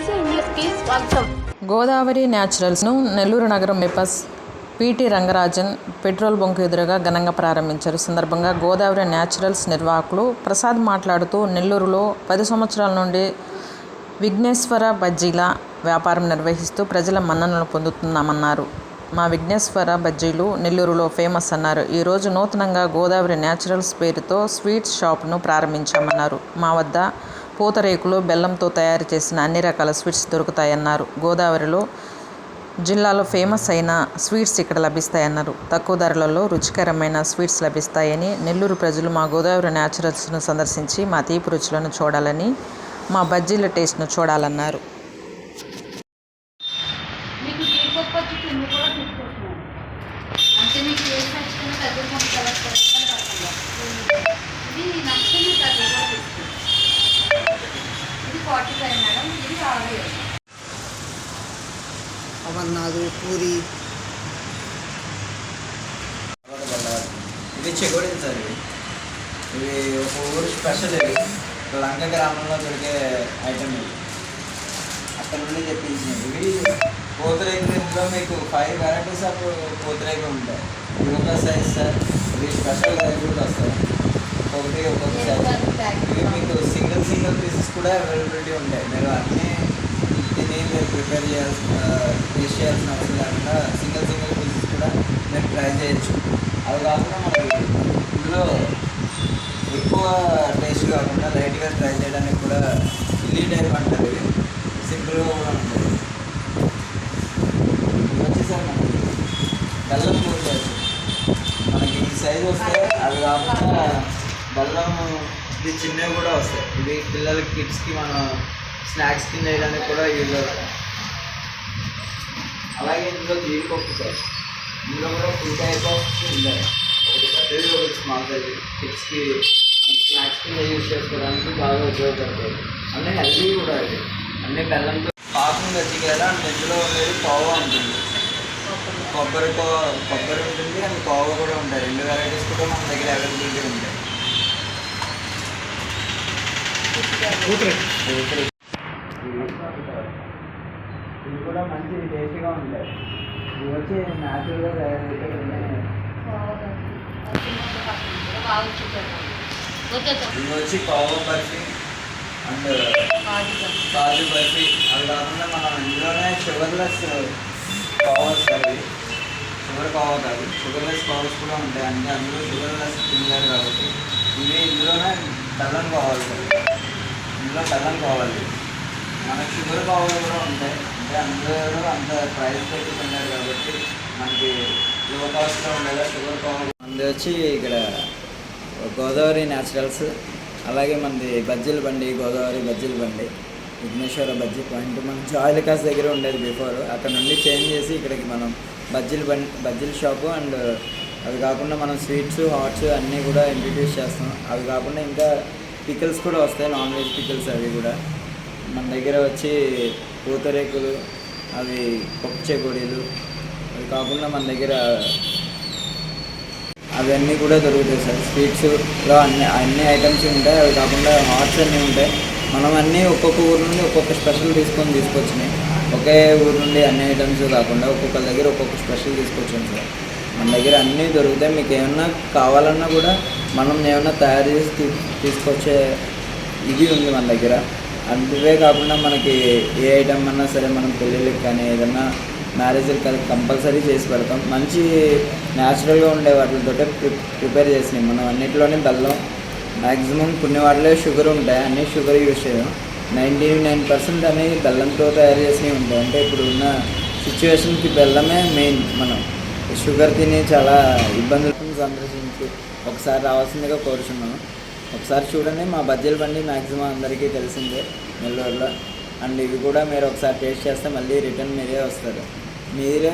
BC న్యూస్కి స్వాగతం. గోదావరి న్యాచురల్స్ను నెల్లూరు నగరం మెపస్ పిటి రంగరాజన్ పెట్రోల్ బంకు ఎదురుగా ఘనంగా ప్రారంభించారు. సందర్భంగా గోదావరి న్యాచురల్స్ నిర్వాహకులు ప్రసాద్ మాట్లాడుతూ, నెల్లూరులో 10 సంవత్సరాల నుండి విఘ్నేశ్వర బజ్జీల వ్యాపారం నిర్వహిస్తూ ప్రజల మన్ననలు పొందుతున్నామన్నారు. మా విఘ్నేశ్వర బజ్జీలు నెల్లూరులో ఫేమస్ అన్నారు. ఈరోజు నూతనంగా గోదావరి న్యాచురల్స్ పేరుతో స్వీట్స్ షాప్ను ప్రారంభించామన్నారు. మా వద్ద పూతరేకులు, బెల్లంతో తయారు చేసిన అన్ని రకాల స్వీట్స్ దొరుకుతాయన్నారు. గోదావరిలో జిల్లాలో ఫేమస్ అయిన స్వీట్స్ ఇక్కడ లభిస్తాయన్నారు. తక్కువ ధరలలో రుచికరమైన స్వీట్స్ లభిస్తాయని, నెల్లూరు ప్రజలు మా గోదావరి న్యాచురల్స్ను సందర్శించి మా తీపి రుచులను చూడాలని, మా బజ్జీల టేస్ట్ను చూడాలన్నారు. అమర్నాథ్, పూరి, ఇవి చెకోడీలు సార్. ఇవి ఒక ఊరు స్పెషల్. ఇవి లంక గ్రామంలో దొరికే ఐటమ్. ఇవి అక్కడ నుండి తెప్పించినవి. ఇవి పూతరేకులు. ఇందులో మీకు 5 వెరైటీస్ ఆఫ్ పూతరేకులు ఉంటాయి. ఇవి ఒక సైజ్ సార్. ఇవి స్పెషల్ కూడా వస్తాయి. ఒక్కొక్క సైజ్. ఇవి మీకు సింగిల్ పీసెస్ కూడా అవైలబిలిటీ ఉంటాయి. మీరు అన్నీ తిని మీరు ప్రిపేర్ టేస్ట్ చేయాల్సిన అవసరం లేకుండా సింగిల్ పీసెస్ కూడా మీరు ట్రై చేయొచ్చు. అవి కాకుండా మనకి ఇందులో ఎక్కువ టేస్ట్ కాకుండా లైట్గా ట్రై చేయడానికి కూడా ఇల్లీ టైప్ అంటారు. ఇవి సింపుల్గా కూడా ఉంటుంది. ఇవి వచ్చేసరి మనకి బెల్లం పూరి. మనకి ఈ సైజు వస్తే అవి కాకుండా బెల్లం ఇది చిన్నవి కూడా వస్తాయి. ఇవి పిల్లలకి, కిడ్స్కి మనం స్నాక్స్ కింద వేయడానికి కూడా యూజ్ అవుతాయి. అలాగే ఇందులో జీడిపప్పు సార్. ఇందులో కూడా ఫుల్ టైప్ ఆఫ్ ఉంటాయి. ఒకటి పెద్దది, ఒకటి స్మాల్ సైజ్. కిడ్స్కి స్నాక్స్ కింద యూజ్ చేసుకోవడానికి బాగా ఉపయోగపడతాయి. అన్నీ హెల్తీ కూడా. అది అన్నీ బెల్లంతో పాకం గచ్చికేలా. అండ్ ఇందులో ఉండేది కోవా ఉంటుంది. కొబ్బరి ఉంటుంది అండ్ కోవా కూడా ఉంటాయి. 2 వెరైటీస్ కూడా మన దగ్గర అవైలబిలిటీ ఉంటాయి. ఇవి కూడా మంచి టేస్టీగా ఉంటాయి. ఇవి వచ్చి న్యాచురల్గా తయారు చేసే ఇవి వచ్చి కోవా బర్ఫీ అండ్ కాజు బర్ఫీ. అవి కాకుండా మనం ఇందులోనే షుగర్లెస్ కోవాస్ అవి. షుగర్ కోవా కాదు, షుగర్లెస్ కోవాస్ కూడా ఉంటాయి. అంటే అందులో షుగర్లెస్ తినలేరు కాబట్టి ఇవి ఇందులోనే బెల్లం కావాలి సార్. ఇందులో బెల్లం కావాలి. మనకు షుగర్ కావాలి కూడా ఉంటాయి. అంటే అందరూ అంత ప్రైస్ పెట్టి తిన్నారు కాబట్టి మనకి లో కాస్ట్లో ఉండేలా షుగర్ కావాలి. మనది వచ్చి ఇక్కడ గోదావరి న్యాచురల్స్. అలాగే మనది బజ్జీల బండి, గోదావరి బజ్జీల బండి, విఘ్నేశ్వర బజ్జీ పాయింట్. మనం జాయిలికాస్ దగ్గర ఉండేది బిఫోర్. అక్కడ నుండి చేంజ్ చేసి ఇక్కడికి మనం బజ్జీల షాపు. అండ్ అవి కాకుండా మనం స్వీట్స్, హాట్స్ అన్నీ కూడా ఇంట్రడ్యూస్ చేస్తాం. అవి కాకుండా ఇంకా పికిల్స్ కూడా వస్తాయి, నాన్ వెజ్ పికిల్స్. అవి కూడా మన దగ్గర వచ్చి పూతరేకులు, అవి పప్పు చెకోడీలు. అవి కాకుండా మన దగ్గర అవన్నీ కూడా దొరుకుతాయి సార్. స్వీట్స్లో అన్ని ఐటమ్స్ ఉంటాయి. అవి కాకుండా హాట్స్ అన్నీ ఉంటాయి. మనం అన్నీ ఒక్కొక్క ఊరు నుండి ఒక్కొక్క స్పెషల్ తీసుకొచ్చినాయి. ఒకే ఊరు నుండి అన్ని ఐటమ్స్ కాకుండా ఒక్కొక్కరి దగ్గర ఒక్కొక్క స్పెషల్ తీసుకొచ్చాం సార్. మన దగ్గర అన్నీ దొరుకుతాయి. మీకు ఏమన్నా కావాలన్నా కూడా మనం ఏమన్నా తయారు చేసి తీసుకొచ్చే ఇది ఉంది మన దగ్గర. అందువే కాకుండా మనకి ఏ ఐటమ్ అన్నా సరే మనం పెళ్ళిళ్ళకి కానీ ఏదన్నా మ్యారేజ్కి కానీ కంపల్సరీ చేసి పెడతాం. మంచి న్యాచురల్గా ఉండే వాటితో ప్రిపేర్ చేసినాయి. మనం అన్నింటిలోనే బెల్లం, మ్యాక్సిమం కొన్ని వాటిలో షుగర్ ఉంటాయి. అన్నీ షుగర్ యూజ్ చేయం. 99% అనేవి బెల్లంతో తయారు చేసినవి ఉంటాయి. అంటే ఇప్పుడు ఉన్న సిచ్యువేషన్కి బెల్లమే మెయిన్. మనం షుగర్ తిని చాలా ఇబ్బందులను సందర్శించి ఒకసారి రావాల్సిందిగా కోరుచున్నాను. ఒకసారి చూడండి. మా బజ్జీల బండి మ్యాక్సిమం అందరికీ తెలిసిందే నెల్లూరులో. అండ్ ఇవి కూడా మీరు ఒకసారి టేస్ట్ చేస్తే మళ్ళీ రిటర్న్ మీరే వస్తారు. మీరే